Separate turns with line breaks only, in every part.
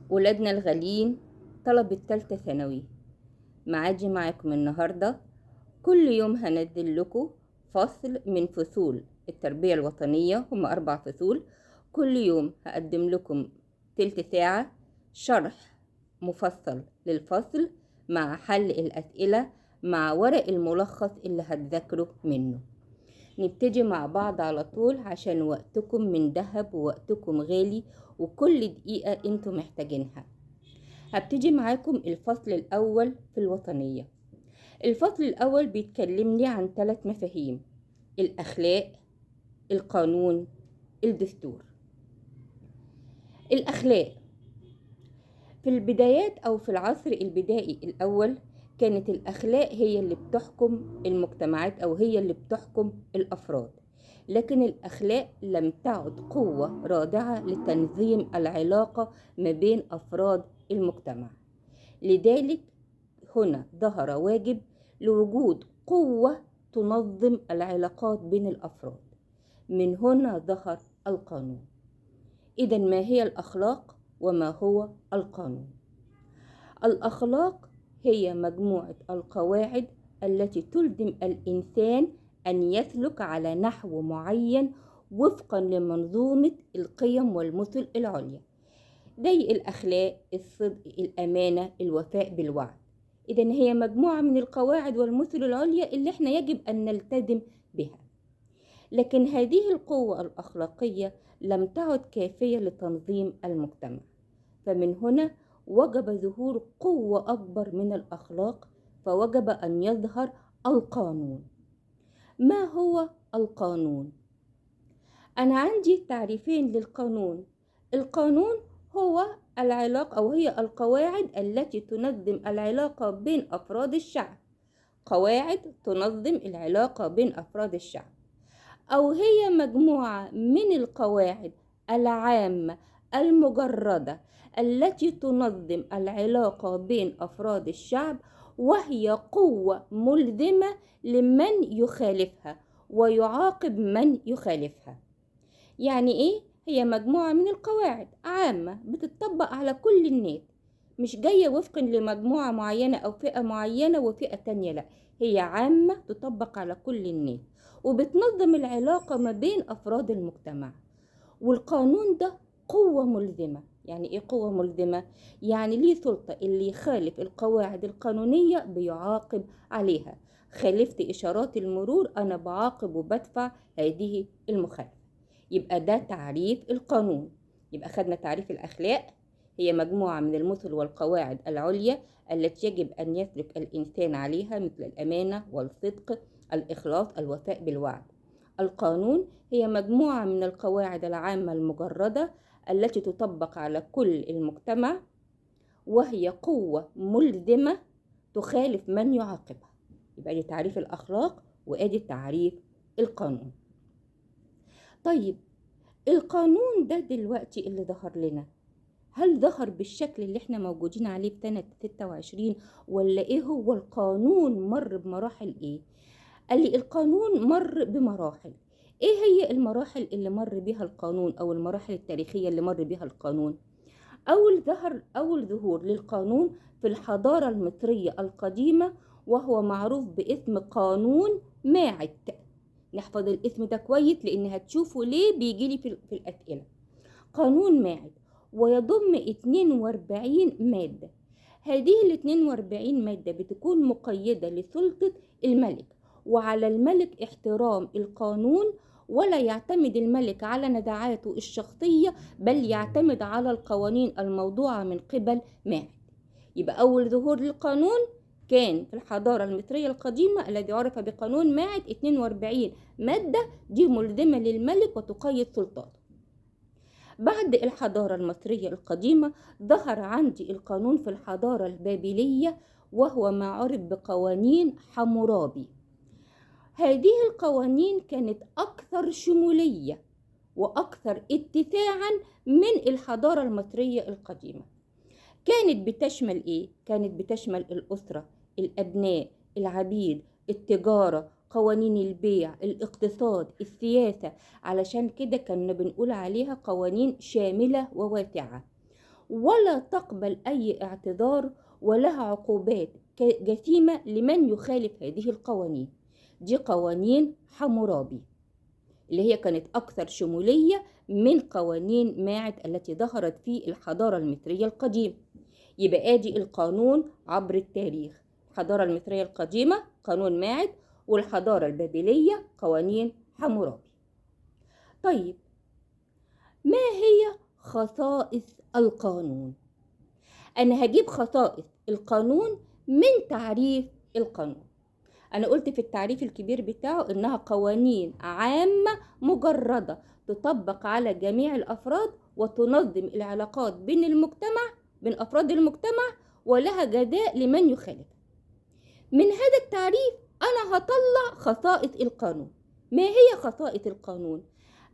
ولادنا الغاليين طلبة تالتة ثانوي، معادي معاكم النهاردة. كل يوم هنزل لكم فصل من فصول التربية الوطنية، هم 4 فصول. كل يوم هقدم لكم تلت ساعة شرح مفصل للفصل مع حل الأسئلة مع ورق الملخص اللي هتذاكروا منه. نبتدي مع بعض على طول عشان وقتكم من ذهب ووقتكم غالي، وكل دقيقة انتوا محتاجينها. هبتدي معاكم الفصل الأول في الوطنية. الفصل الأول بيتكلمني عن 3 مفاهيم: الأخلاق، القانون، الدستور. الأخلاق في البدايات أو في العصر البدائي الأول كانت الأخلاق هي اللي بتحكم المجتمعات أو هي اللي بتحكم الأفراد، لكن الأخلاق لم تعد قوة رادعة لتنظيم العلاقة ما بين أفراد المجتمع. لذلك هنا ظهر واجب لوجود قوة تنظم العلاقات بين الأفراد. من هنا ظهر القانون. إذن ما هي الأخلاق وما هو القانون؟ الأخلاق هي مجموعة القواعد التي تلزم الإنسان أن يسلك على نحو معين وفقا لمنظومة القيم والمثل العليا، زي الأخلاق، الصدق، الأمانة، الوفاء بالوعد. إذن هي مجموعة من القواعد والمثل العليا اللي احنا يجب أن نلتزم بها. لكن هذه القوة الأخلاقية لم تعد كافية لتنظيم المجتمع، فمن هنا وجب ظهور قوة أكبر من الأخلاق، فوجب أن يظهر القانون. ما هو القانون؟ أنا عندي تعريفين للقانون. القانون هو العلاقة أو هي القواعد التي تنظم العلاقة بين أفراد الشعب، قواعد تنظم العلاقة بين أفراد الشعب، أو هي مجموعة من القواعد العامة المجردة التي تنظم العلاقة بين أفراد الشعب، وهي قوة ملزمة لمن يخالفها ويعاقب من يخالفها. يعني إيه؟ هي مجموعة من القواعد عامة بتطبق على كل الناس، مش جاية وفقا لمجموعة معينة أو فئة معينة وفئة تانية، لا، هي عامة تطبق على كل الناس وبتنظم العلاقة ما بين أفراد المجتمع. والقانون ده قوة ملزمة. يعني إيه قوة ملزمة؟ يعني ليه سلطة، اللي يخالف القواعد القانونية بيعاقب عليها. خالفت إشارات المرور أنا بعاقب وبدفع هذه المخالفة. يبقى ده تعريف القانون. يبقى خدنا تعريف الأخلاق، هي مجموعة من المثل والقواعد العليا التي يجب أن يسلك الإنسان عليها، مثل الأمانة والصدق، الإخلاص، الوفاء بالوعد. القانون هي مجموعة من القواعد العامة المجردة التي تطبق على كل المجتمع، وهي قوة ملزمة تخالف من يعاقبها. يبقى دي تعريف الأخلاق وادي تعريف القانون. طيب القانون ده دلوقتي اللي ظهر لنا، هل ظهر بالشكل اللي احنا موجودين عليه في سنة 26 ولا ايه؟ هو القانون مر بمراحل ايه؟ قال لي القانون مر بمراحل. ايه هي المراحل اللي مر بها القانون او المراحل التاريخية اللي مر بها القانون؟ أول ظهور للقانون في الحضارة المصرية القديمة، وهو معروف باسم قانون ماعز. نحفظ الاسم ده كويس لأن هتشوفوا ليه بيجيلي في الأسئلة. قانون ماعز ويضم 42 مادة. هذه ال 42 مادة بتكون مقيدة لسلطة الملك، وعلى الملك احترام القانون، ولا يعتمد الملك على نزاعاته الشخصية، بل يعتمد على القوانين الموضوعة من قبل ماعز. يبقى أول ظهور للقانون كان في الحضارة المصرية القديمة الذي عرف بقانون ماعز. 42 مادة دي ملزمة للملك وتقيد سلطاته. بعد الحضارة المصرية القديمة ظهر عندي القانون في الحضارة البابلية، وهو ما عرف بقوانين حمورابي. هذه القوانين كانت أكثر شمولية وأكثر اتساعا من الحضارة المصرية القديمة. كانت بتشمل إيه؟ كانت بتشمل الأسرة، الأبناء، العبيد، التجارة، قوانين البيع، الاقتصاد، السياسة. علشان كده كنا بنقول عليها قوانين شاملة وواسعة. ولا تقبل أي اعتذار، ولها عقوبات جسيمة لمن يخالف هذه القوانين. دي قوانين حمورابي اللي هي كانت أكثر شمولية من قوانين ماعد التي ظهرت في الحضارة المصرية القديمة. يبقى آدي القانون عبر التاريخ: الحضارة المصرية القديمة قانون ماعد، والحضارة البابلية قوانين حمورابي. طيب، ما هي خصائص القانون؟ أنا هجيب خصائص القانون من تعريف القانون. أنا قلت في التعريف الكبير بتاعه إنها قوانين عامة مجردة تطبق على جميع الأفراد وتنظم العلاقات بين أفراد المجتمع، ولها جزاء لمن يخالف. من هذا التعريف أنا هطلع خصائص القانون. ما هي خصائص القانون؟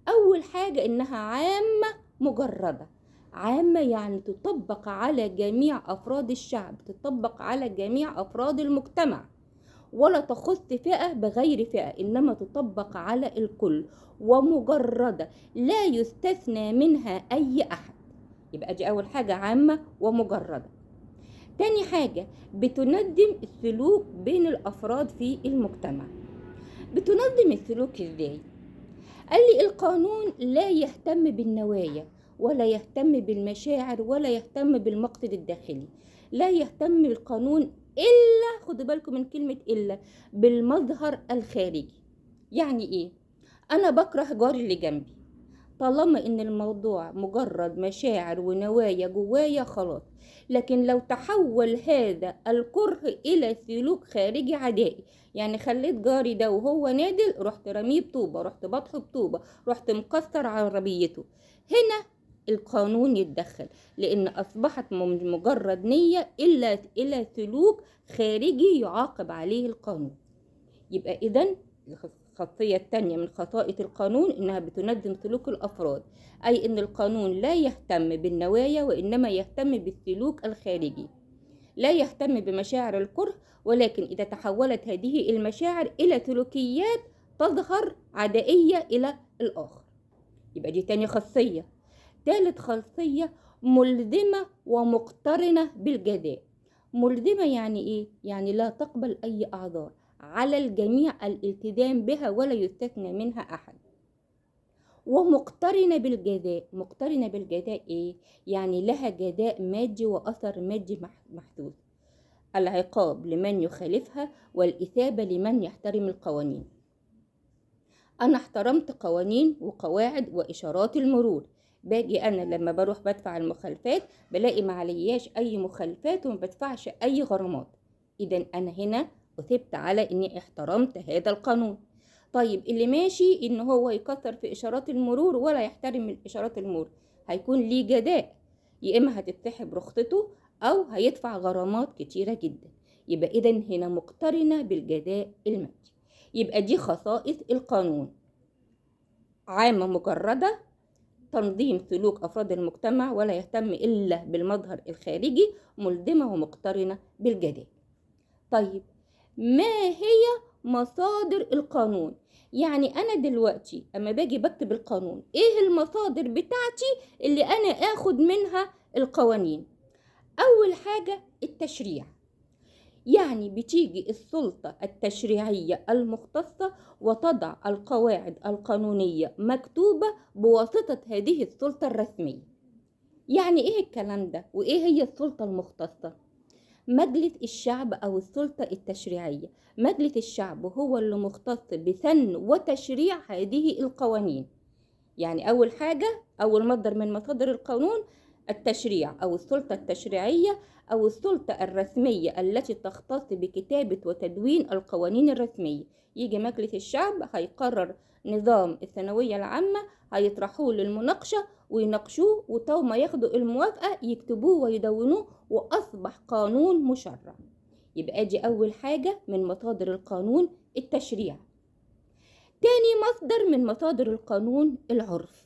أول حاجة إنها عامة مجردة. عامة يعني تطبق على جميع أفراد الشعب، تطبق على جميع أفراد المجتمع، ولا تخص فئة بغير فئة، إنما تطبق على الكل، ومجردة لا يستثنى منها أي أحد. يبقى دي أول حاجة، عامة ومجردة. تاني حاجة، بتنظم السلوك بين الأفراد في المجتمع. بتنظم السلوك إزاي؟ قال لي القانون لا يهتم بالنوايا، ولا يهتم بالمشاعر، ولا يهتم بالمقصد الداخلي. لا يهتم القانون إلا، خدوا بالكم من كلمة إلا، بالمظهر الخارجي. يعني إيه؟ أنا بكره جاري اللي جنبي، طالما إن الموضوع مجرد مشاعر ونوايا جوايا خلاص. لكن لو تحول هذا الكره إلى سلوك خارجي عدائي، يعني خليت جاري ده وهو نادل رحت رميه بطوبة، رحت بطحه بطوبة، رحت مكسر عربيته، هنا القانون يتدخل، لأن أصبحت من مجرد نية إلى سلوك خارجي يعاقب عليه القانون. يبقى إذن الخاصية الثانية من خصائص القانون إنها بتنظم سلوك الأفراد، أي إن القانون لا يهتم بالنوايا وإنما يهتم بالسلوك الخارجي. لا يهتم بمشاعر الكره، ولكن إذا تحولت هذه المشاعر إلى سلوكيات تظهر عدائية إلى الآخر. يبقى دي تاني خاصية. ثالث خاصية، ملزمة ومقترنة بالجزاء. ملزمة يعني إيه؟ يعني لا تقبل أي أعذار، على الجميع الالتزام بها ولا يستثنى منها أحد. ومقترنة بالجزاء. مقترنة بالجزاء إيه؟ يعني لها جزاء مادي وأثر مادي محدود. العقاب لمن يخالفها والإثابة لمن يحترم القوانين. أنا احترمت قوانين وقواعد وإشارات المرور، باجي أنا لما بروح بدفع المخالفات بلاقي معلياش أي مخالفات وما بدفعش أي غرامات، إذن أنا هنا أثبت على إني احترمت هذا القانون. طيب اللي ماشي إن هو يكسر في إشارات المرور ولا يحترم إشارات المرور هيكون ليه جزاء، يا إما هتتسحب رخصته أو هيدفع غرامات كتيرة جدا. يبقى إذن هنا مقترنة بالجزاء المادي. يبقى دي خصائص القانون: عامة مجردة، تنظيم سلوك أفراد المجتمع ولا يهتم إلا بالمظهر الخارجي، ملزمة ومقترنة بالجزاء. طيب، ما هي مصادر القانون؟ يعني أنا دلوقتي أما باجي بكتب القانون إيه المصادر بتاعتي اللي أنا آخد منها القوانين؟ أول حاجة التشريع، يعني بتيجي السلطة التشريعية المختصة وتضع القواعد القانونية مكتوبة بواسطة هذه السلطة الرسمية. يعني إيه الكلام ده؟ وإيه هي السلطة المختصة؟ مجلس الشعب أو السلطة التشريعية. مجلس الشعب هو اللي مختص بسن وتشريع هذه القوانين. يعني أول حاجة، أول مصدر من مصادر القانون التشريع أو السلطة التشريعية أو السلطة الرسمية التي تختص بكتابة وتدوين القوانين الرسمية. يجي مجلس الشعب هيقرر نظام الثانوية العامة، هيطرحوه للمناقشة ويناقشوه، وتو ما ياخدوا الموافقة يكتبوه ويدونوه وأصبح قانون مشرع. يبقى دي أول حاجة من مصادر القانون التشريع. تاني مصدر من مصادر القانون العرف.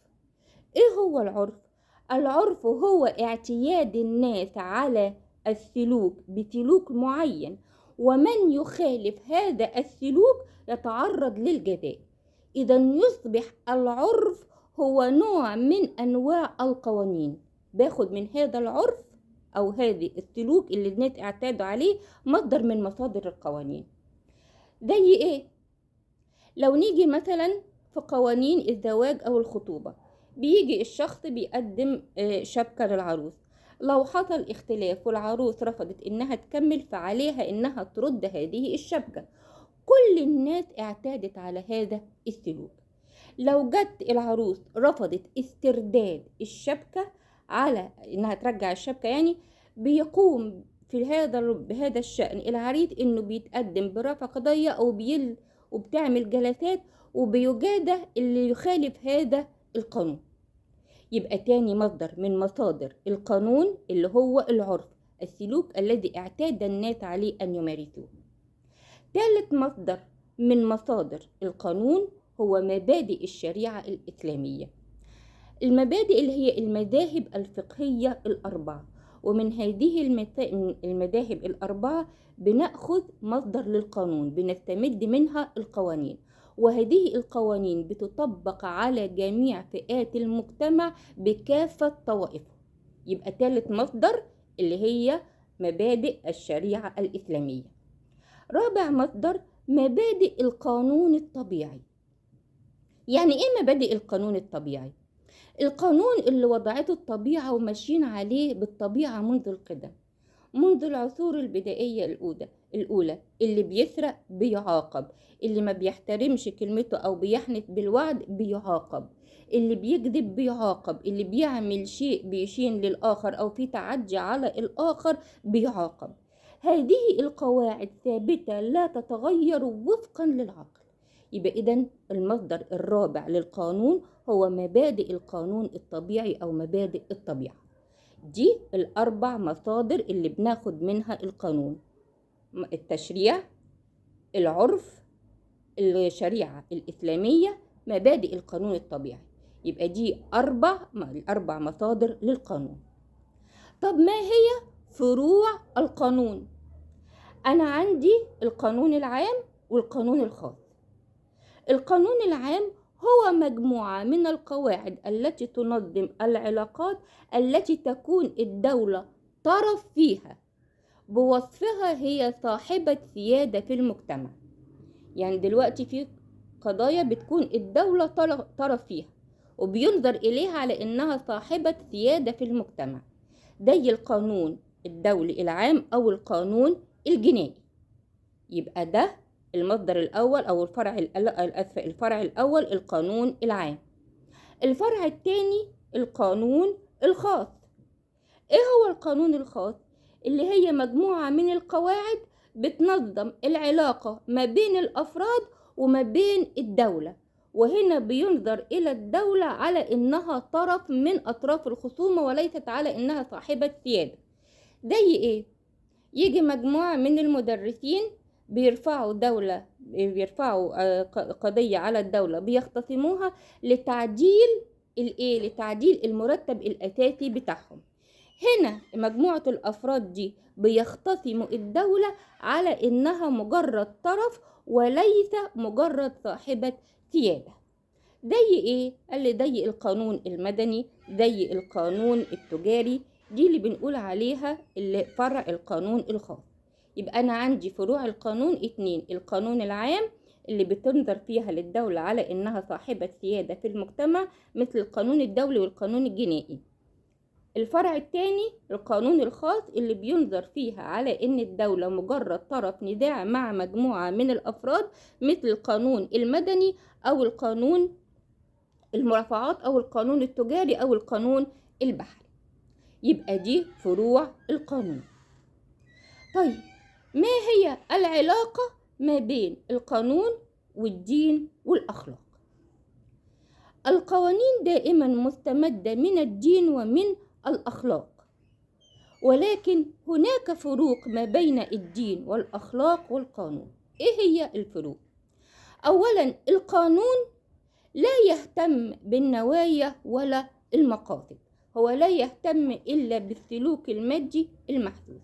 ايه هو العرف؟ العرف هو اعتياد الناس على السلوك بسلوك معين، ومن يخالف هذا السلوك يتعرض للجزاء. إذا يصبح العرف هو نوع من أنواع القوانين. باخد من هذا العرف أو هذه السلوك اللي الناس اعتادوا عليه مصدر من مصادر القوانين. زي إيه؟ لو نيجي مثلا في قوانين الزواج أو الخطوبة، بيجي الشخص بيقدم شبكة للعروس. لو حصل اختلاف والعروس رفضت إنها تكمل، فعليها إنها ترد هذه الشبكة. كل الناس اعتادت على هذا السلوك. لو جت العروس رفضت استرداد الشبكة، على إنها ترجع الشبكة يعني، بيقوم بهذا الشأن العريض إنه بيتقدم برفع قضية وبتعمل جلسات وبيجادى اللي يخالف هذا القانون. يبقى تاني مصدر من مصادر القانون اللي هو العرف، السلوك الذي اعتاد الناس عليه أن يمارسوه. ثالث مصدر من مصادر القانون هو مبادئ الشريعة الإسلامية. المبادئ اللي هي المذاهب الفقهية الأربعة، ومن هذه المذاهب الأربعة بنأخذ مصدر للقانون، بنستمد منها القوانين، وهذه القوانين بتطبق على جميع فئات المجتمع بكافة طوائفه. يبقى ثالث مصدر اللي هي مبادئ الشريعة الإسلامية. رابع مصدر مبادئ القانون الطبيعي. يعني ايه مبادئ القانون الطبيعي؟ القانون اللي وضعته الطبيعة وماشيين عليه بالطبيعة منذ القدم، منذ العصور البدائية الأولى. اللي بيسرق بيعاقب، اللي ما بيحترمش كلمته أو بيحنث بالوعد بيعاقب، اللي بيكذب بيعاقب، اللي بيعمل شيء بيشين للآخر أو في تعدي على الآخر بيعاقب. هذه القواعد ثابتة لا تتغير وفقا للعقل. يبقى إذن المصدر الرابع للقانون هو مبادئ القانون الطبيعي أو مبادئ الطبيعة. دي الأربع مصادر اللي بناخد منها القانون: التشريع، العرف، الشريعة الإسلامية، مبادئ القانون الطبيعي. يبقى دي الأربع مصادر للقانون. طب ما هي فروع القانون؟ أنا عندي القانون العام والقانون الخاص. القانون العام هو مجموعة من القواعد التي تنظم العلاقات التي تكون الدولة طرف فيها، بوصفها هي صاحبة سيادة في المجتمع. يعني دلوقتي في قضايا بتكون الدولة طرف فيها وبينظر إليها على إنها صاحبة سيادة في المجتمع، زي القانون الدولي العام أو القانون الجنائي. يبقى ده المصدر الأول أو الفرع الأول القانون العام. الفرع الثاني القانون الخاص. إيه هو القانون الخاص؟ اللي هي مجموعة من القواعد بتنظم العلاقة ما بين الأفراد وما بين الدولة، وهنا بينظر إلى الدولة على إنها طرف من أطراف الخصومة وليست على إنها صاحبة سيادة. زي إيه؟ يجي مجموعة من المدرسين بيرفعوا قضية على الدولة، بيختصموها لتعديل المرتب الأساسي بتاعهم. هنا مجموعة الأفراد دي بيختصموا الدولة على إنها مجرد طرف وليس مجرد صاحبة سيادة. زي إيه؟ قال لي زي القانون المدني، زي القانون التجاري. دي اللي بنقول عليها اللي فرع القانون الخاص. يبقى أنا عندي فروع القانون 2: القانون العام اللي بتنظر فيها للدولة على إنها صاحبة سيادة في المجتمع مثل القانون الدولي والقانون الجنائي. الفرع الثاني القانون الخاص اللي بينظر فيها على إن الدولة مجرد طرف نزاع مع مجموعة من الأفراد مثل القانون المدني أو القانون المرافعات أو القانون التجاري أو القانون البحري. يبقى دي فروع القانون. طيب ما هي العلاقة ما بين القانون والدين والأخلاق؟ القوانين دائما مستمدة من الدين ومن الأخلاق، ولكن هناك فروق ما بين الدين والأخلاق والقانون. إيه هي الفروق؟ أولا، القانون لا يهتم بالنوايا ولا المقاصد، هو لا يهتم إلا بالسلوك المادي المحسوس.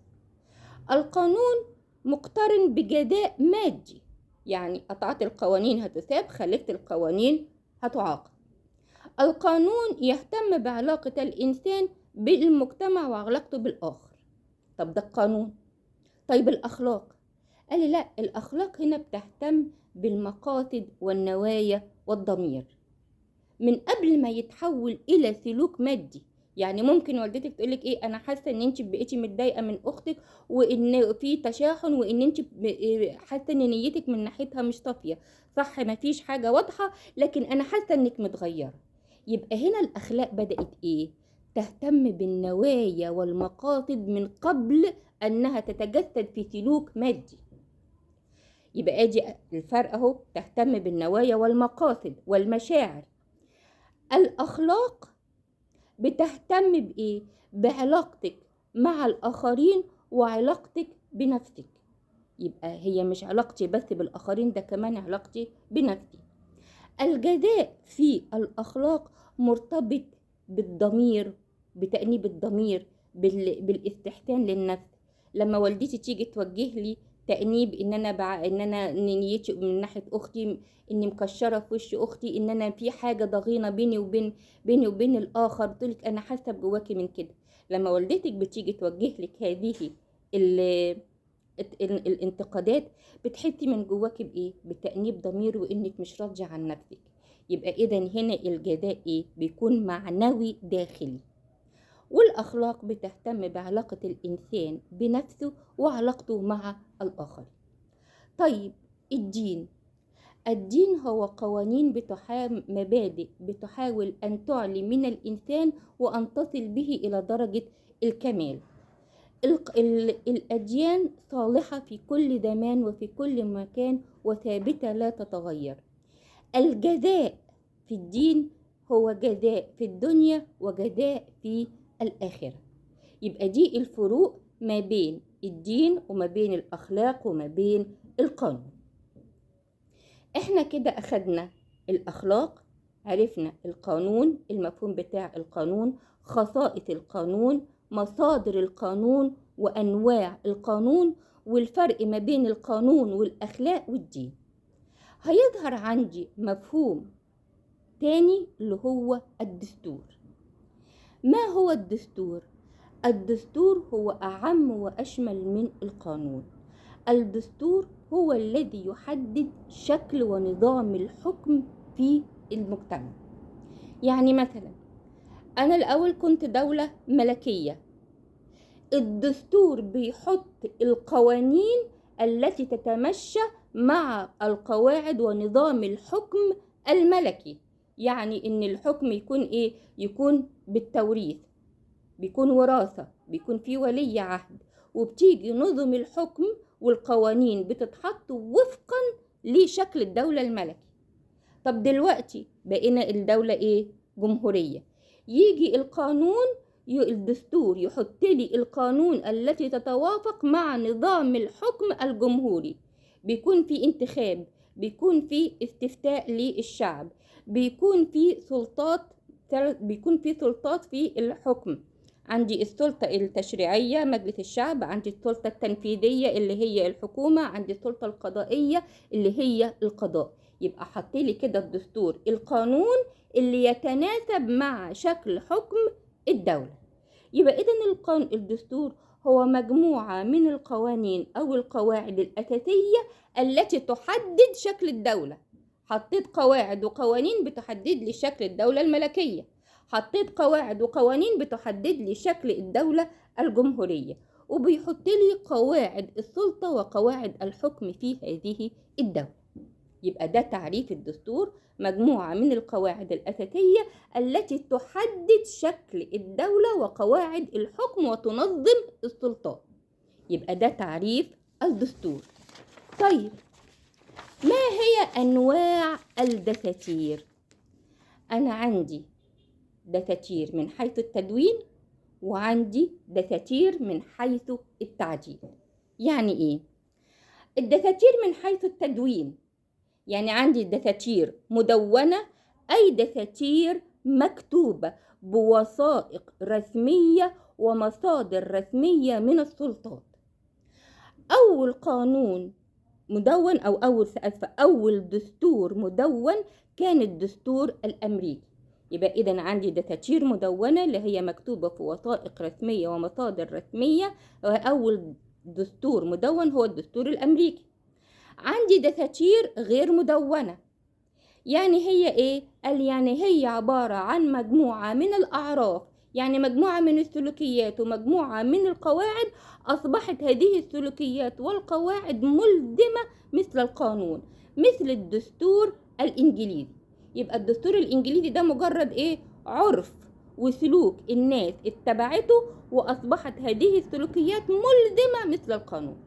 القانون مقترن بجزاء مادي، يعني قطعت القوانين هتثاب، خالفت القوانين هتعاقب. القانون يهتم بعلاقة الإنسان بالمجتمع وعلاقته بالآخر. طب ده القانون. طيب الأخلاق، قال لي لا، الأخلاق هنا بتهتم بالمقاصد والنوايا والضمير من قبل ما يتحول إلى سلوك مادي. يعني ممكن والدتك تقولك ايه، انا حاسه ان انت بقيتي متضايقه من اختك وان في تشاحن وان انت حاسه ان نيتك من ناحيتها مش صافيه، صح، مفيش حاجه واضحه، لكن انا حاسه انك متغيره. يبقى هنا الاخلاق بدات ايه، تهتم بالنوايا والمقاصد من قبل انها تتجسد في سلوك مادي. يبقى ادي الفرق اهو، تهتم بالنوايا والمقاصد والمشاعر. الأخلاق بتهتم بإيه؟ بعلاقتك مع الآخرين وعلاقتك بنفسك. يبقى هي مش علاقتي بس بالآخرين، ده كمان علاقتي بنفسي. الجزاء في الأخلاق مرتبط بالضمير، بتأنيب الضمير، بالاستحسان للنفس. لما والدتي تيجي توجه لي تأنيب ان انا نيتي من ناحيه اختي، اني مكشره في وش اختي، ان انا في حاجه ضغينه بيني وبين الاخر، قلت انا حاسه بجواكي من كده. لما والدتك بتيجي توجه لك هذه الانتقادات، بتحسي من جواكي بايه، بتأنيب ضمير وانك مش راضيه عن نفسك. يبقى اذا هنا الجزاء ايه، بيكون معنوي داخلي. والأخلاق بتهتم بعلاقة الإنسان بنفسه وعلاقته مع الآخر. طيب الدين هو قوانين مبادئ بتحاول أن تعلي من الإنسان وأن تصل به إلى درجة الكمال. الأديان صالحة في كل زمان وفي كل مكان وثابتة لا تتغير. الجزاء في الدين هو جزاء في الدنيا وجزاء في الآخرة. يبقى دي الفروق ما بين الدين وما بين الأخلاق وما بين القانون. احنا كده أخدنا الأخلاق، عرفنا القانون، المفهوم بتاع القانون، خصائص القانون، مصادر القانون وأنواع القانون، والفرق ما بين القانون والأخلاق والدين. هيظهر عندي مفهوم تاني اللي هو الدستور. ما هو الدستور؟ الدستور هو أعم وأشمل من القانون. الدستور هو الذي يحدد شكل ونظام الحكم في المجتمع. يعني مثلا أنا الأول كنت دولة ملكية، الدستور بيحط القوانين التي تتمشى مع القواعد ونظام الحكم الملكي. يعني ان الحكم يكون ايه، يكون بالتوريث، بيكون وراثة، بيكون في ولي عهد، وبتيجي نظم الحكم والقوانين بتتحط وفقا لشكل الدولة الملكي. طب دلوقتي بقينا الدولة ايه، جمهورية، يجي القانون الدستور يحط لي القانون التي تتوافق مع نظام الحكم الجمهوري. بيكون في انتخاب، بيكون في استفتاء للشعب، بيكون في سلطات في الحكم. عندي السلطة التشريعية مجلس الشعب، عندي السلطة التنفيذية اللي هي الحكومة، عندي السلطة القضائية اللي هي القضاء. يبقى حط لي كده الدستور القانون اللي يتناسب مع شكل حكم الدولة. يبقى إذن الدستور هو مجموعة من القوانين أو القواعد الأساسية التي تحدد شكل الدولة. حطيت قواعد وقوانين بتحدد لي شكل الدولة الملكية، حطيت قواعد وقوانين بتحدد لي شكل الدولة الجمهورية، وبيحط لي قواعد السلطة وقواعد الحكم في هذه الدولة. يبقى ده تعريف الدستور، مجموعة من القواعد الأساسية التي تحدد شكل الدولة وقواعد الحكم وتنظم السلطات. يبقى ده تعريف الدستور. طيب ما هي أنواع الدساتير؟ أنا عندي دساتير من حيث التدوين وعندي دساتير من حيث التعديل. يعني إيه؟ الدساتير من حيث التدوين يعني عندي دساتير مدونة، أي دساتير مكتوبة بوثائق رسمية ومصادر رسمية من السلطات. أول قانون مدون أول دستور مدون كان الدستور الأمريكي. يبقى إذن عندي دساتير مدونة اللي هي مكتوبة في وثائق رسمية ومصادر رسمية. أول دستور مدون هو الدستور الأمريكي. عندي دساتير غير مدونة، يعني هي إيه؟ قال يعني هي عبارة عن مجموعة من الأعراف، يعني مجموعة من السلوكيات ومجموعة من القواعد، أصبحت هذه السلوكيات والقواعد ملزمة مثل القانون، مثل الدستور الإنجليزي. يبقى الدستور الإنجليزي ده مجرد إيه؟ عرف وسلوك الناس اتبعته، وأصبحت هذه السلوكيات ملزمة مثل القانون.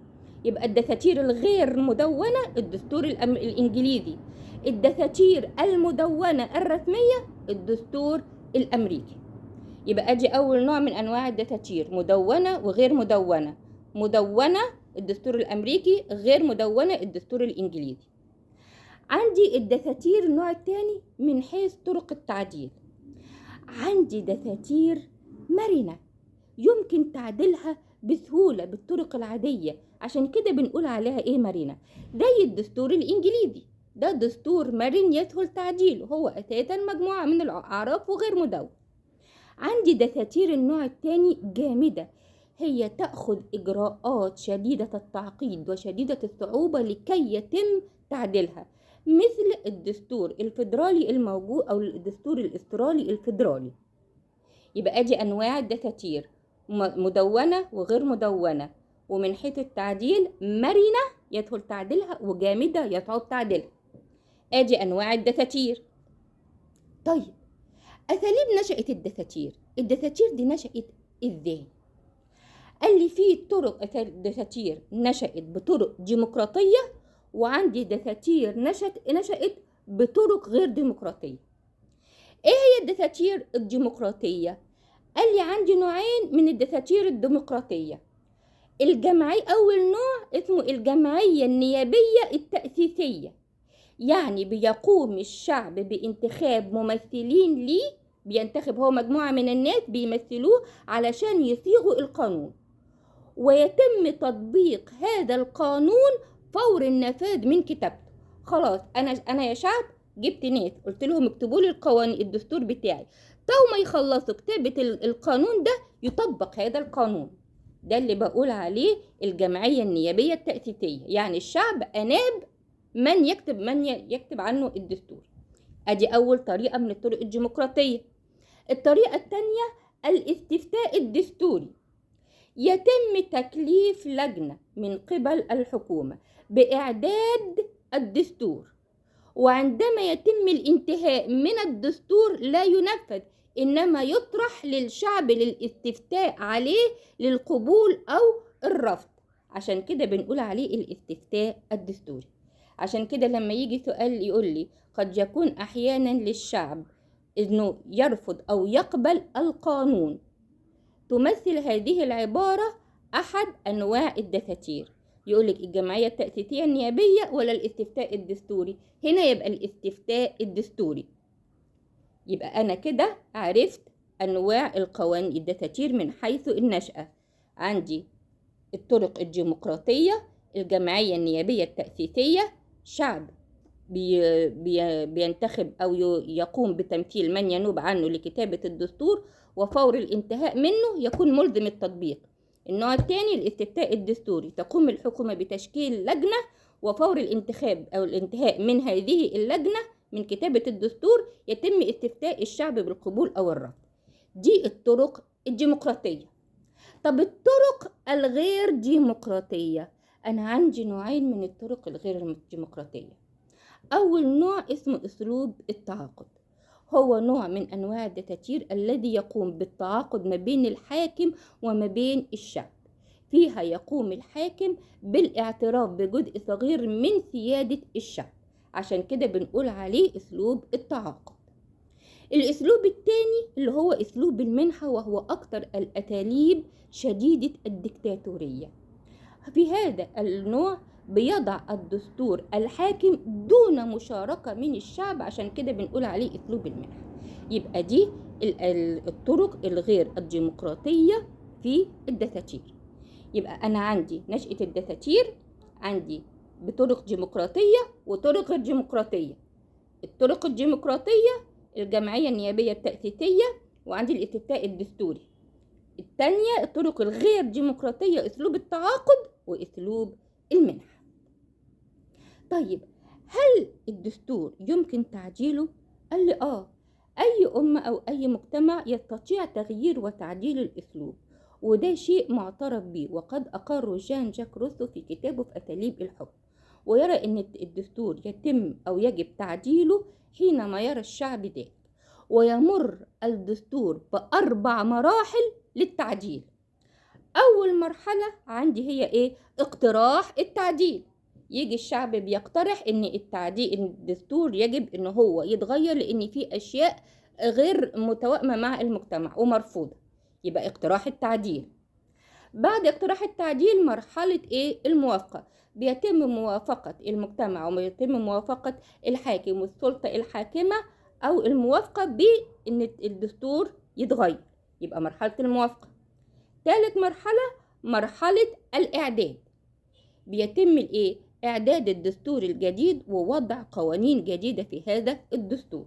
يبقى الدساتير الغير مدونة الدستور الإنجليزي، الدساتير المدونة الرسمية الدستور الأمريكي. يبقى أجي أول نوع من أنواع الدساتير مدونة وغير مدونة. مدونة الدستور الأمريكي، غير مدونة الدستور الإنجليزي. عندي الدساتير النوع الثاني من حيث طرق التعديل. عندي دساتير مرنة يمكن تعديلها بسهولة بالطرق العادية، عشان كده بنقول عليها إيه؟ مرنة. زي الدستور الإنجليزي، ده دستور مرن يسهل تعديله، هو أساسا مجموعة من الأعراف وغير مدون. عندي دساتير النوع الثاني جامدة، هي تأخذ إجراءات شديدة التعقيد وشديدة الصعوبة لكي يتم تعديلها، مثل الدستور الفيدرالي الموجود أو الدستور الأسترالي الفيدرالي. يبقى أدي أنواع الدساتير، مدونة وغير مدونة، ومن حيث التعديل مرنة يدخل تعديلها وجامدة يصعب تعديلها. أدي أنواع الدساتير. طيب أساليب نشأة الدساتير، الدساتير دي نشأت إزاي؟ قال لي في طرق دساتير نشأت بطرق ديمقراطية، وعندي دساتير نشأت بطرق غير ديمقراطية. إيه هي الدساتير الديمقراطية؟ قال لي عندي نوعين من الدساتير الديمقراطية. أول نوع اسمه الجمعية النيابية التأسيسية، يعني بيقوم الشعب بانتخاب ممثلين ليه، بينتخب هو مجموعة من الناس بيمثلوه علشان يصيغوا القانون، ويتم تطبيق هذا القانون فور النفاذ من كتابته. خلاص أنا يا شعب جبت ناس قلت لهم اكتبوا لي القوانين الدستور بتاعي، تو ما يخلصوا كتابة القانون ده يطبق هذا القانون. ده اللي بقول عليه الجمعية النيابية التأسيسية، يعني الشعب أناب من يكتب عنه الدستور. ادي اول طريقة من الطرق الديمقراطية. الطريقة الثانية الاستفتاء الدستوري، يتم تكليف لجنة من قبل الحكومة بإعداد الدستور، وعندما يتم الانتهاء من الدستور لا ينفذ، إنما يطرح للشعب للاستفتاء عليه للقبول أو الرفض. عشان كده بنقول عليه الاستفتاء الدستوري. عشان كده لما يجي سؤال يقول لي قد يكون أحيانا للشعب إنه يرفض أو يقبل القانون، تمثل هذه العبارة أحد أنواع الدساتير. يقولك الجمعية التأسيسية النيابية ولا الاستفتاء الدستوري؟ هنا يبقى الاستفتاء الدستوري. يبقى أنا كده عرفت أنواع القوانين الدساتير من حيث النشأة. عندي الطرق الديمقراطية، الجمعية النيابية التأسيسية، شعب بينتخب أو يقوم بتمثيل من ينوب عنه لكتابة الدستور، وفور الانتهاء منه يكون ملزم التطبيق. النوع الثاني الاستفتاء الدستوري، تقوم الحكومة بتشكيل لجنة، وفور الانتخاب أو الانتهاء من هذه اللجنة من كتابة الدستور يتم استفتاء الشعب بالقبول أو الرفض. دي الطرق الديمقراطية. طب الطرق الغير ديمقراطية، أنا عندي نوعين من الطرق الغير ديمقراطية. أول نوع اسمه أسلوب التعاقد، هو نوع من أنواع الدساتير الذي يقوم بالتعاقد ما بين الحاكم وما بين الشعب. فيها يقوم الحاكم بالاعتراف بجزء صغير من سيادة الشعب، عشان كده بنقول عليه أسلوب التعاقد. الأسلوب الثاني اللي هو أسلوب المنحة، وهو أكثر الأساليب شديدة الدكتاتورية. في هذا النوع بيضع الدستور الحاكم دون مشاركة من الشعب، عشان كده بنقول عليه أسلوب المنحة. يبقى دي الطرق الغير الديمقراطية في الدساتير. يبقى أنا عندي نشأة الدساتير عندي بطرق ديمقراطية وطرق غير ديمقراطية. الطرق الديمقراطية الجمعية النيابية التأسيسية، وعندي الاستفتاء الدستوري. التانية الطرق الغير ديمقراطية، أسلوب التعاقد وأسلوب المنح. طيب هل الدستور يمكن تعديله؟ قال لي أي أمة أو أي مجتمع يستطيع تغيير وتعديل الأسلوب، وده شيء معترف به، وقد أقره جان جاك روسو في كتابه في أساليب الحكم، ويرى أن الدستور يتم أو يجب تعديله حينما يرى الشعب ذلك، ويمر الدستور ب4 مراحل للتعديل. أول مرحلة عندي هي إيه؟ اقتراح التعديل. يجي الشعب بيقترح إن الدستور يجب إن هو يتغير لأن فيه أشياء غير متوائمة مع المجتمع ومرفوضة، يبقى اقتراح التعديل. بعد اقتراح التعديل مرحلة إيه؟ الموافقة. بيتم موافقة المجتمع ويتم موافقة الحاكم والسلطة الحاكمة، أو الموافقة بإن الدستور يتغير، يبقى مرحلة الموافقة. ثالث مرحلة مرحلة الإعداد. بيتم الإيه؟ إعداد الدستور الجديد ووضع قوانين جديدة في هذا الدستور.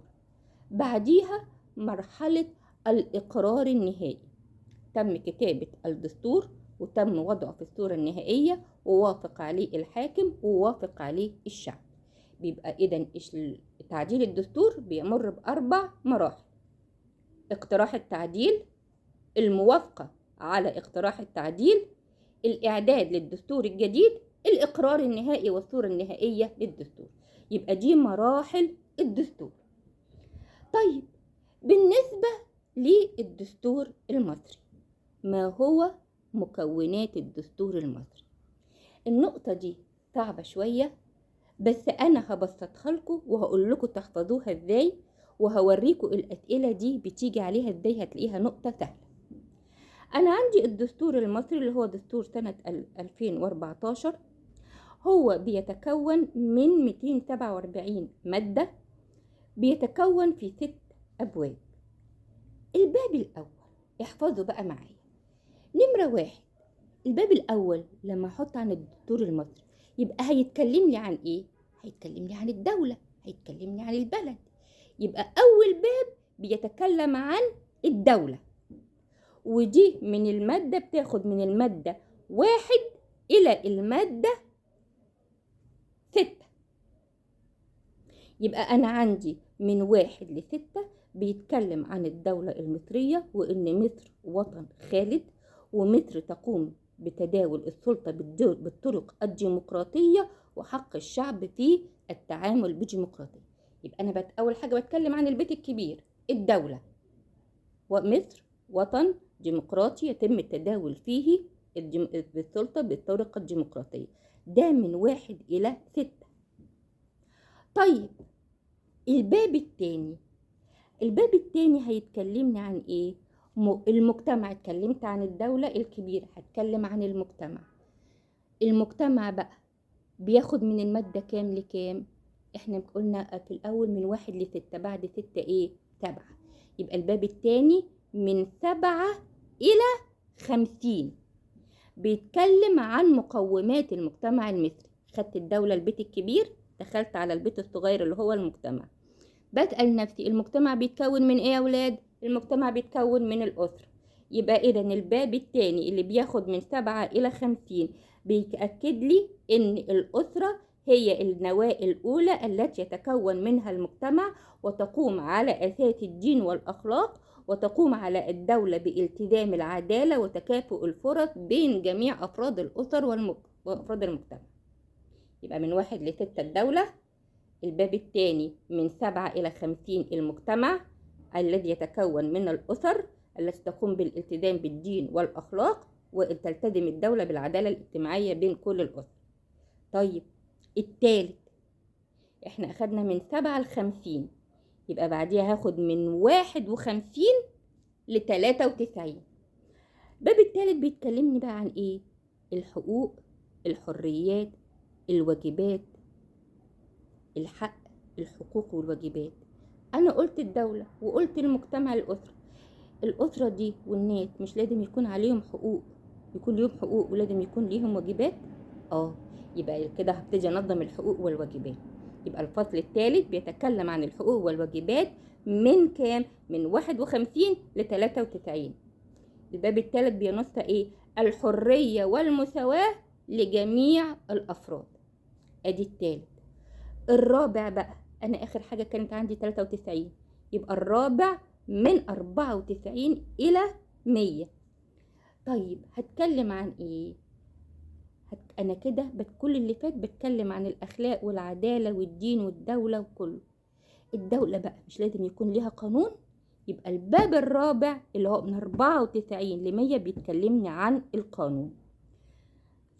بعديها مرحلة الإقرار النهائي، تم كتابة الدستور وتم وضعه في الصورة النهائية ووافق عليه الحاكم ووافق عليه الشعب. بيبقى إذن تعديل الدستور بيمر ب4 مراحل: اقتراح التعديل، الموافقة على اقتراح التعديل، الإعداد للدستور الجديد، الإقرار النهائي والصورة النهائية للدستور. يبقى دي مراحل الدستور. طيب بالنسبة للدستور المصري، ما هو مكونات الدستور المصري؟ النقطة دي صعبة شوية، بس أنا هبسطها لكم وهقول لكم تحفظوها إزاي، وهوريكم الأسئلة دي بتيجي عليها إزاي، هتلاقيها نقطة سهلة. أنا عندي الدستور المصري اللي هو دستور سنة 2014، هو بيتكون من 247 مادة، بيتكون في 6 أبواب. الباب الأول احفظوا بقى معايا، نمرة 1. الباب الأول لما أحط عن الدستور المصري يبقى هيتكلم لي عن إيه؟ هيتكلم لي عن الدولة، هيتكلم لي عن البلد. يبقى أول باب بيتكلم عن الدولة، ودي من المادة بتاخد من المادة 1 إلى المادة 6. يبقى أنا عندي من 1 ل6 بيتكلم عن الدولة المصرية، وإن مصر وطن خالد، ومصر تقوم بتداول السلطة بالطرق الديمقراطية، وحق الشعب في التعامل بالديمقراطية. يبقى أنا أول حاجة بتكلم عن البيت الكبير، الدولة، ومصر وطن ديمقراطي يتم التداول فيه بالسلطة بالطرق الديمقراطية. ده من 1 إلى 6. طيب الباب التاني هيتكلمني عن ايه؟ المجتمع. اتكلمت عن الدولة الكبيرة، هتكلم عن المجتمع بقى بياخد من المادة كام لكام؟ احنا قلنا في الاول من 1 ل6، بعد 6 ايه؟ 7. يبقى الباب التاني من 7 إلى 50 بيتكلم عن مقومات المجتمع المصري. خدت الدولة البيت الكبير، دخلت على البيت الصغير اللي هو المجتمع. بسأل نفسي المجتمع بيتكون من ايه يا اولاد؟ المجتمع بيتكون من الأسرة. يبقى اذا الباب الثاني اللي بياخد من 7 إلى 50 بيأكد لي ان الأسرة هي النواة الأولى التي يتكون منها المجتمع، وتقوم على أساس الدين والأخلاق، وتقوم على الدولة بالتزام العدالة وتكافؤ الفرص بين جميع أفراد الأسر وأفراد المجتمع. يبقى من 1 ل6 الدولة، الباب الثاني من 7 إلى 50 المجتمع الذي يتكون من الأسر التي تقوم بالالتزام بالدين والأخلاق، وتلتزم الدولة بالعدالة الاجتماعية بين كل الأسر. طيب الثالث احنا أخدنا من 7 ل50، يبقى بعديها هاخد من 51 ل93. الباب الثالث بيتكلمني بقى عن ايه؟ الحقوق، الحريات، الواجبات، الحق، الحقوق والواجبات. انا قلت الدولة وقلت المجتمع الأسرة دي والناس مش لازم يكون عليهم حقوق، يكون ليهم حقوق ولازم يكون ليهم واجبات؟ يبقى كده هبتدي انظم الحقوق والواجبات. يبقى الفصل الثالث بيتكلم عن الحقوق والواجبات من كام؟ من 51 ل93. الباب الثالث بينص ايه؟ الحرية والمساواة لجميع الأفراد. ادي الثالث. الرابع بقى، انا اخر حاجة كانت عندي 93، يبقى الرابع من 94 إلى 100. طيب هتكلم عن ايه؟ انا كده كل اللي فات بتكلم عن الأخلاق والعدالة والدين والدولة وكله. الدولة بقى مش لازم يكون ليها قانون، يبقى الباب الرابع اللي هو من 94 ل 100 بيتكلمني عن القانون.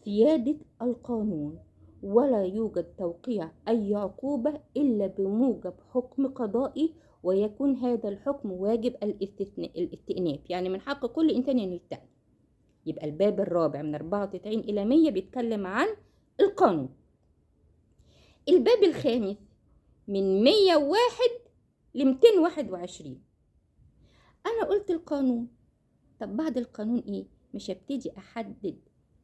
سيادة القانون، ولا يوجد توقيع أي عقوبة إلا بموجب حكم قضائي، ويكون هذا الحكم واجب الاستئناف، يعني من حق كل إنسان أن يستأنف. يبقى الباب الرابع من 94 إلى 100 بيتكلم عن القانون. الباب الخامس من 101 ل 221. أنا قلت القانون، طب بعد القانون إيه؟ مش هبتدي أحدد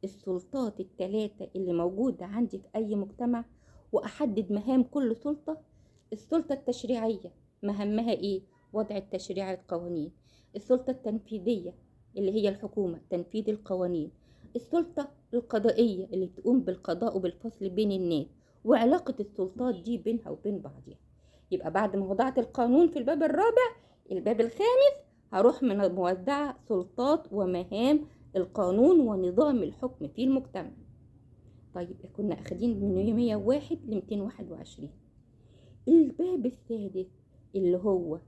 السلطات الثلاثة اللي موجودة عندي في أي مجتمع، وأحدد مهام كل سلطة. السلطة التشريعية مهمها إيه؟ وضع التشريع القوانين. السلطة التنفيذية اللي هي الحكومة، تنفيذ القوانين. السلطة القضائية اللي تقوم بالقضاء وبالفصل بين الناس، وعلاقة السلطات دي بينها وبين بعضها. يبقى بعد ما وضعت القانون في الباب الرابع، الباب الخامس هروح من موزعة سلطات ومهام القانون ونظام الحكم في المجتمع. طيب كنا أخدين من 101 ل 221. الباب السادس اللي هو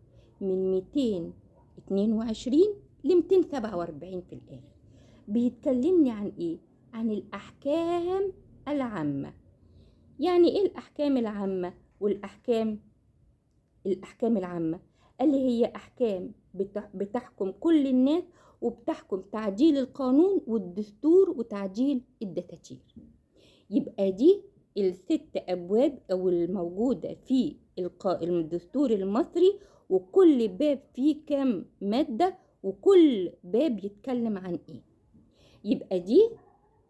من 222 ل 247 في الآخر بيتكلمني عن إيه؟ عن الأحكام العامة. يعني إيه الأحكام العامة؟ الأحكام العامة اللي هي أحكام بتحكم كل الناس، وبتحكم تعديل القانون والدستور وتعديل الدساتير. يبقى دي ال6 أبواب أو الموجودة في الدستور المصري، وكل باب فيه كام مادة، وكل باب يتكلم عن إيه. يبقى دي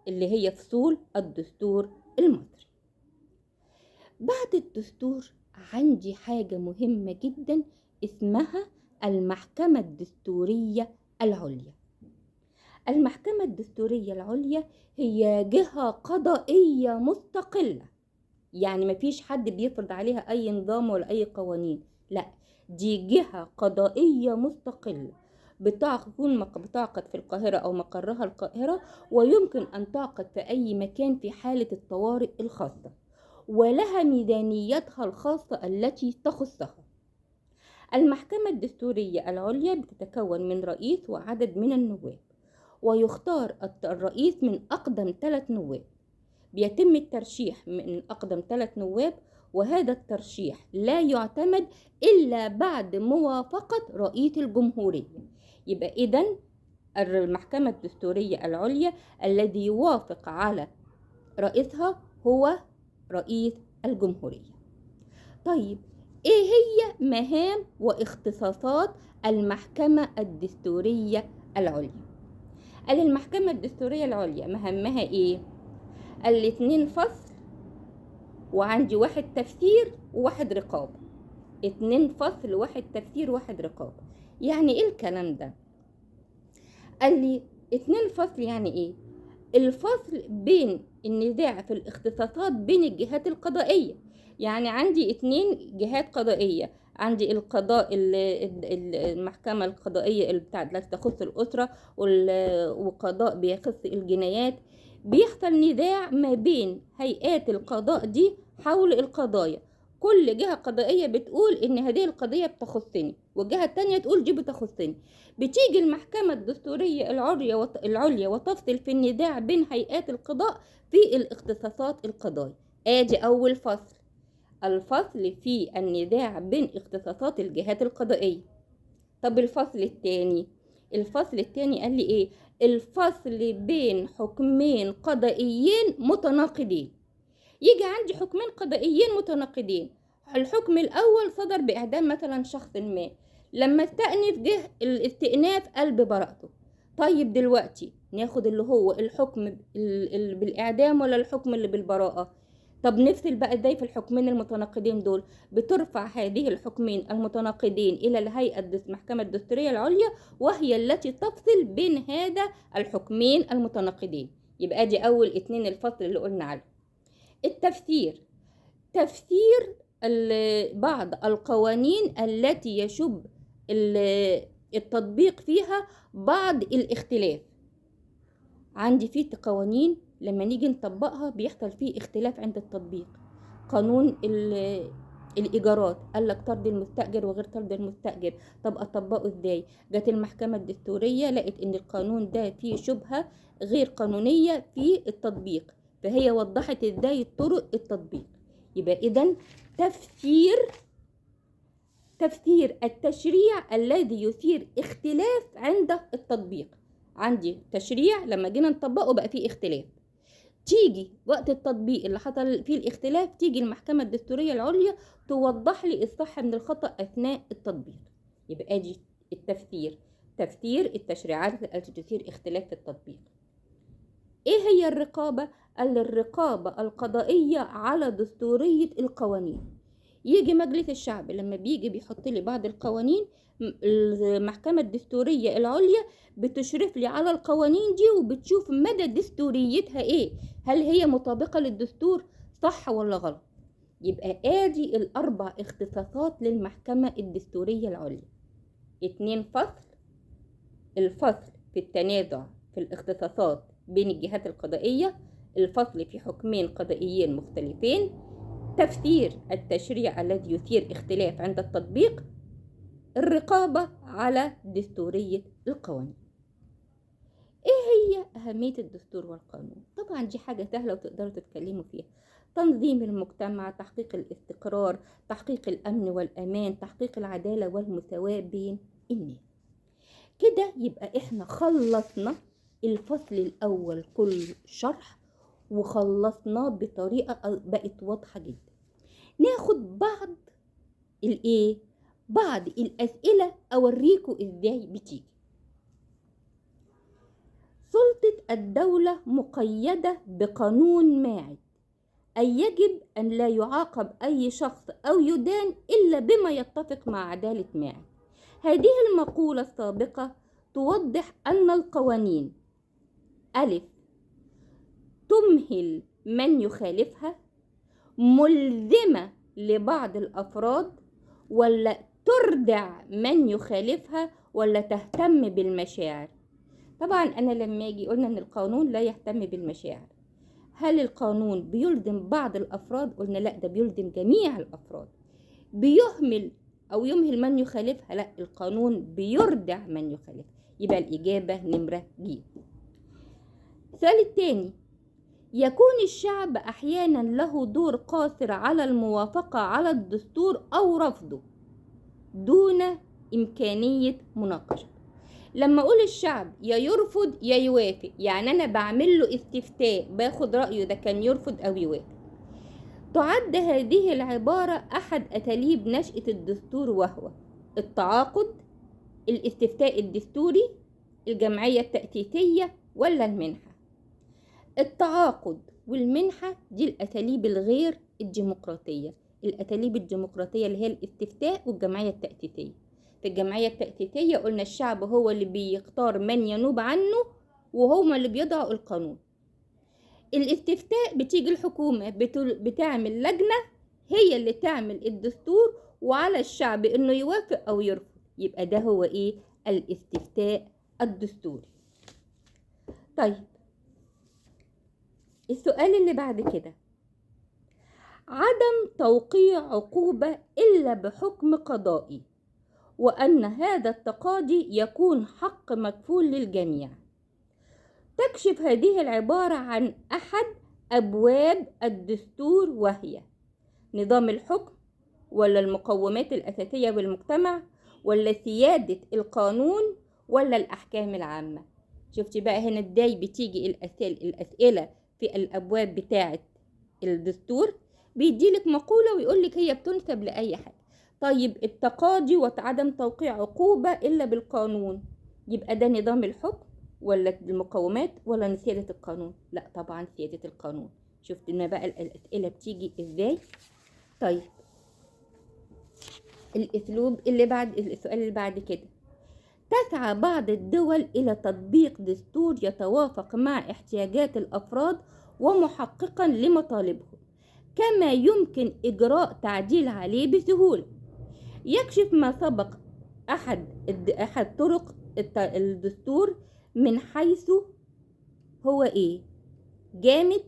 اللي هي فصول الدستور المصري. بعد الدستور عندي حاجة مهمة جدا اسمها المحكمة الدستورية العليا. المحكمة الدستورية العليا هي جهة قضائية مستقلة، يعني مفيش حد بيفرض عليها أي نظام ولا أي قوانين، لا، دي جهة قضائية مستقلة بتعقد في القاهرة أو مقرها القاهرة، ويمكن أن تعقد في أي مكان في حالة الطوارئ الخاصة، ولها ميزانيتها الخاصة التي تخصها. المحكمة الدستورية العليا بتتكون من رئيس وعدد من النواب، ويختار الرئيس من أقدم 3 نواب. بيتم الترشيح من أقدم 3 نواب، وهذا الترشيح لا يعتمد إلا بعد موافقة رئيس الجمهورية. يبقى إذن المحكمة الدستورية العليا الذي يوافق على رئيسها هو رئيس الجمهورية. طيب ايه هي مهام واختصاصات المحكمة الدستورية العليا؟ قال المحكمة الدستورية العليا مهمها ايه؟ قال 2 فصل، وعندي 1 تفسير و1 رقابة. 2 فصل 1 تفسير 1 رقابة. يعني ايه الكلام ده؟ قال لي 2 فصل يعني ايه؟ الفصل بين النزاع في الاختصاصات بين الجهات القضائية. يعني عندي 2 جهات قضائية، عندي القضاء المحكمة القضائية التي تخص الأسرة، وقضاء بيخص الجنايات. بيحصل نزاع ما بين هيئات القضاء دي حول القضايا. كل جهة قضائية بتقول إن هذه القضية بتخصني، والجهة التانية تقول دي بتخصني. بتيجي المحكمة الدستورية العليا وتفصل في النزاع بين هيئات القضاء في الاختصاصات القضائية. ادي أول فصل، الفصل في النزاع بين اختصاصات الجهات القضائية. طب الفصل الثاني، قال لي ايه؟ الفصل بين حكمين قضائيين متناقضين. يجي عندي حكمين قضائيين متناقضين، الحكم الأول صدر بإعدام مثلا شخص ما، لما استأنف جه الاستئناف قال ببراءته. طيب دلوقتي ناخد اللي هو الحكم بالإعدام ولا الحكم اللي بالبراءة؟ طب نفصل بقى ازاي في الحكمين المتناقضين دول؟ بترفع هذه الحكمين المتناقضين الى الهيئة المحكمة الدستورية العليا، وهي التي تفصل بين هذا الحكمين المتناقضين. يبقى دي اول اتنين الفصل اللي قلنا عليه. التفسير، تفسير بعض القوانين التي يشب التطبيق فيها بعض الاختلاف. عندي فيه قوانين لما نيجي نطبقها بيحصل فيه اختلاف عند التطبيق. قانون الإيجارات قال لك طرد المستأجر وغير طرد المستأجر، طب أطبقه إزاي؟ جت المحكمة الدستورية لقت إن القانون ده فيه شبهة غير قانونية في التطبيق، فهي وضحت إزاي طرق التطبيق. يبقى إذن تفسير التشريع الذي يثير اختلاف عند التطبيق. عندي تشريع لما جينا نطبقه بقى فيه اختلاف، تيجي وقت التطبيق اللي حصل فيه الاختلاف تيجي المحكمة الدستورية العليا توضح لي الصح من الخطأ أثناء التطبيق. يبقى ادي تفسير التشريعات التي تثير اختلاف في التطبيق. ايه هي الرقابة؟ قال الرقابة القضائية على دستورية القوانين. يجي مجلس الشعب لما بيجي بيحط لي بعض القوانين، المحكمة الدستورية العليا بتشرف لي على القوانين دي وبتشوف مدى دستوريتها ايه، هل هي مطابقة للدستور صح ولا غلط. يبقى ادي الاربع اختصاصات للمحكمة الدستورية العليا. 2 فصل، الفصل في التنازع في الاختصاصات بين الجهات القضائية، الفصل في حكمين قضائيين مختلفين، تفسير التشريع الذي يثير اختلاف عند التطبيق، الرقابة على دستورية القوانين. ايه هي أهمية الدستور والقانون؟ طبعا دي حاجة سهلة وتقدروا تتكلموا فيها. تنظيم المجتمع، تحقيق الاستقرار، تحقيق الأمن والأمان، تحقيق العدالة والمساواة بين الناس. كده يبقى احنا خلصنا الفصل الأول كل شرح، وخلصناه بطريقة بقت واضحة جدا. ناخد بعض الأسئلة أوريكم إزاي بتيجي. سلطة الدولة مقيدة بقانون ماعز، أي يجب أن لا يعاقب أي شخص أو يدان إلا بما يتفق مع عدالة ماعز. هذه المقولة السابقة توضح أن القوانين ألف تمهل من يخالفها، ملزمة لبعض الأفراد، ولا تردع من يخالفها، ولا تهتم بالمشاعر. طبعا أنا لما يجي قلنا أن القانون لا يهتم بالمشاعر، هل القانون بيلزم بعض الأفراد؟ قلنا لا، ده بيلزم جميع الأفراد. يمهل من يخالفها؟ لا، القانون بيردع من يخالفها. يبقى الإجابة نمرة ج. السؤال الثاني، يكون الشعب أحيانا له دور قاصر على الموافقة على الدستور أو رفضه دون إمكانية مناقشة. لما أقول الشعب يا يرفض يا يوافق، يعني أنا بعمل له استفتاء باخد رأيه ده كان يرفض أو يوافق. تعد هذه العبارة أحد أساليب نشأة الدستور، وهو التعاقد، الاستفتاء الدستوري، الجمعية التأسيسية، ولا المنحة. التعاقد والمنحة دي الأساليب الغير الديمقراطية. الأساليب الديمقراطية اللي هي الاستفتاء والجمعية التأسيسية. في الجمعية التأسيسية قلنا الشعب هو اللي بيختار من ينوب عنه وهما اللي بيضعوا القانون. الاستفتاء بتيجي الحكومة بتعمل لجنة هي اللي تعمل الدستور، وعلى الشعب انه يوافق او يرفض. يبقى ده هو ايه؟ الاستفتاء الدستوري. طيب السؤال اللي بعد كده، عدم توقيع عقوبة إلا بحكم قضائي، وأن هذا التقاضي يكون حق مكفول للجميع. تكشف هذه العبارة عن أحد أبواب الدستور، وهي نظام الحكم، ولا المقومات الأساسية بالمجتمع، ولا سيادة القانون، ولا الأحكام العامة. شفتي بقى هنا ازاي بتيجي الأسئلة في الأبواب بتاعة الدستور؟ بيديلك مقولة ويقولك هي بتنسب لأي حاجة. طيب التقاضي وعدم توقيع عقوبة إلا بالقانون، يبقى ده نظام الحكم ولا المقومات ولا سيادة القانون؟ لا طبعا سيادة القانون. شفت ان بقى الاسئله بتيجي ازاي. طيب الاسلوب اللي بعد السؤال اللي بعد كده، تسعى بعض الدول إلى تطبيق دستور يتوافق مع احتياجات الأفراد ومحققا لمطالبهم، كما يمكن إجراء تعديل عليه بسهولة. يكشف ما سبق أحد طرق الدستور من حيث هو إيه؟ جامد،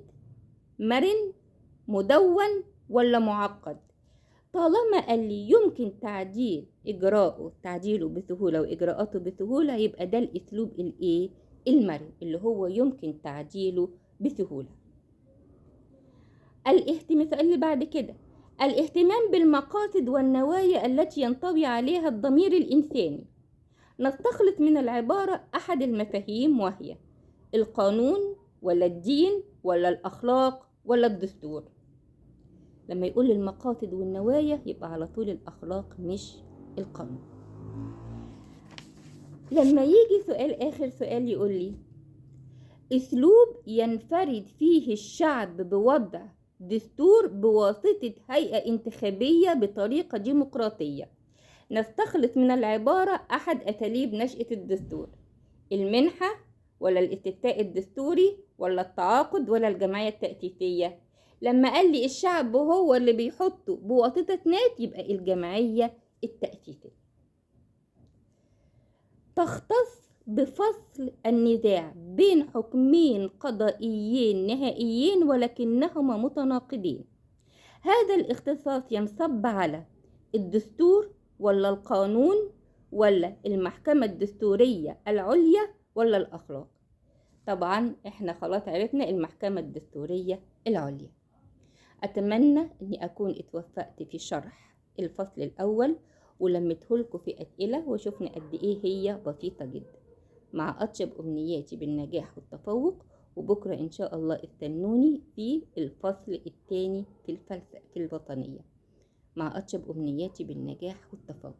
مرن، مدون، ولا معقد؟ طالما قال لي يمكن تعديله بسهولة وإجراءاته بسهولة، يبقى ده الأسلوب الإيه؟ المرن، اللي هو يمكن تعديله بسهولة. السؤال اللي بعد كده، الاهتمام بالمقاصد والنوايا التي ينطوي عليها الضمير الإنساني. نستخلص من العبارة أحد المفاهيم، وهي القانون ولا الدين ولا الأخلاق ولا الدستور. لما يقول المقاصد والنوايا يبقى على طول الأخلاق مش القانون. لما يجي آخر سؤال يقول لي أسلوب ينفرد فيه الشعب بوضع دستور بواسطة هيئة انتخابية بطريقة ديمقراطية. نستخلص من العبارة أحد أساليب نشأة الدستور، المنحة ولا الاستفتاء الدستوري ولا التعاقد ولا الجمعية التأسيسية؟ لما قال لي الشعب هو اللي بيحطه بواسطة ناس، يبقى الجمعية التأسيسية. تختص بفصل النزاع بين حكمين قضائيين نهائيين ولكنهما متناقضين. هذا الاختصاص ينصب على الدستور ولا القانون ولا المحكمة الدستورية العليا ولا الأخلاق؟ طبعا احنا خلاص عرفنا المحكمة الدستورية العليا. أتمنى أني أكون اتوفقت في شرح الفصل الأول ولمتهولكوا في أسئلة، وشوفنا قد إيه هي بسيطة جدا. مع أطيب أمنياتي بالنجاح والتفوق، وبكرة إن شاء الله استنوني في الفصل الثاني في الوطنية. مع أطيب أمنياتي بالنجاح والتفوق.